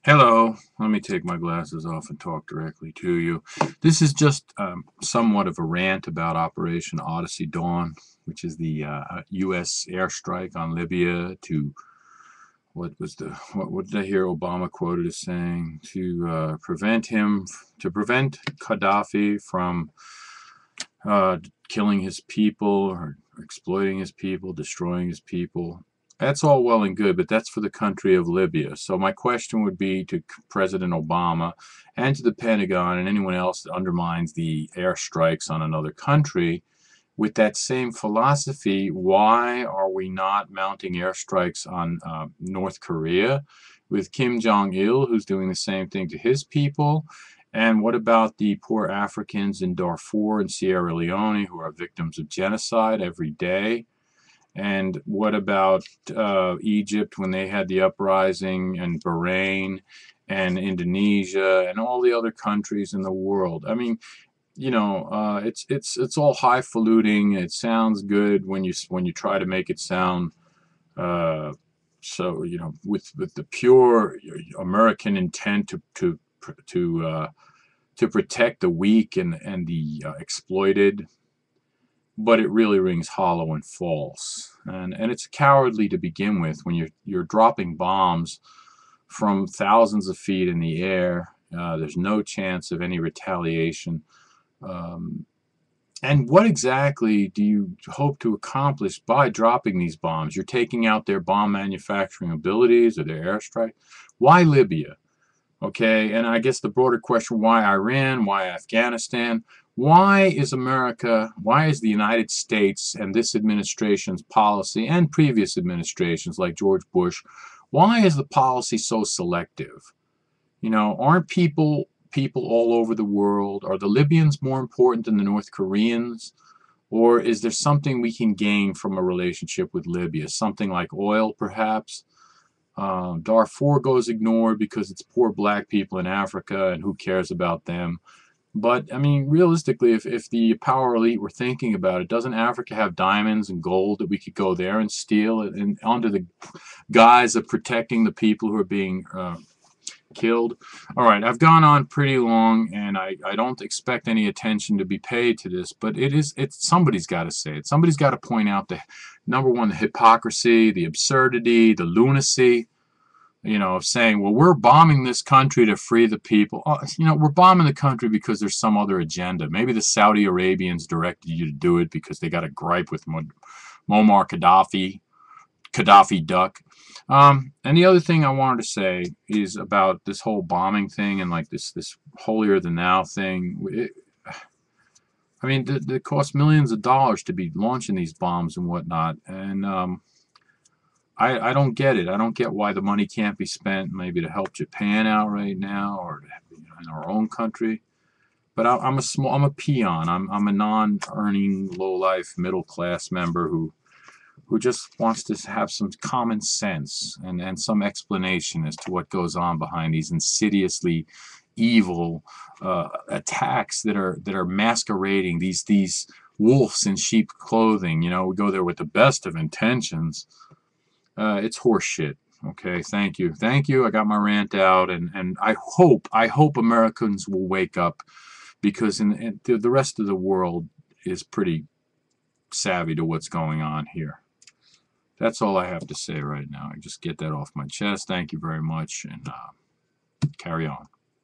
Hello, let me take my glasses off and talk directly to you. This is just somewhat of a rant about Operation Odyssey Dawn, which is the U.S. airstrike on Libya to what did I hear Obama quoted as saying prevent Gaddafi from killing his people or exploiting his people, destroying his people. That's all well and good, but that's for the country of Libya. So my question would be to President Obama and to the Pentagon and anyone else that undermines the airstrikes on another country. With that same philosophy, why are we not mounting airstrikes on North Korea with Kim Jong-il, who's doing the same thing to his people? And what about the poor Africans in Darfur and Sierra Leone who are victims of genocide every day? And what about Egypt when they had the uprising, and Bahrain and Indonesia and all the other countries in the world? I mean, it's all highfalutin. It sounds good when you try to make it sound with the pure American intent to protect the weak and the exploited. But it really rings hollow and false, and it's cowardly to begin with when you're dropping bombs from thousands of feet in the air. There's no chance of any retaliation. And what exactly do you hope to accomplish by dropping these bombs? You're taking out their bomb manufacturing abilities or their airstrike. Why Libya? Okay, and I guess the broader question, why Iran, why Afghanistan, why is the United States and this administration's policy and previous administrations like George Bush, why is the policy so selective? Aren't people all over the world? Are the Libyans more important than the North Koreans? Or is there something we can gain from a relationship with Libya? Something like oil, perhaps? Darfur goes ignored because it's poor black people in Africa, and who cares about them? But, I mean, realistically, if the power elite were thinking about it, doesn't Africa have diamonds and gold that we could go there and steal and under the guise of protecting the people who are being killed? All right, I've gone on pretty long, and I don't expect any attention to be paid to this, but somebody's got to say it. Somebody's got to point out number one, the hypocrisy, the absurdity, the lunacy, of saying, well, we're bombing this country to free the people. We're bombing the country because there's some other agenda. Maybe the Saudi Arabians directed you to do it because they got a gripe with Muammar Gaddafi duck. And the other thing I wanted to say is about this whole bombing thing and like this holier than thou thing. I mean, it costs millions of dollars to be launching these bombs and whatnot, and I don't get it. I don't get why the money can't be spent maybe to help Japan out right now, or in our own country. But I'm a peon. I'm a non-earning, low-life, middle-class member who just wants to have some common sense and some explanation as to what goes on behind these insidiously evil attacks that are masquerading these wolves in sheep clothing. We go there with the best of intentions. It's horseshit. Okay, thank you. I got my rant out, and I hope Americans will wake up, because the rest of the world is pretty savvy to what's going on here. That's all I have to say right now. I just get that off my chest. Thank you very much, and carry on.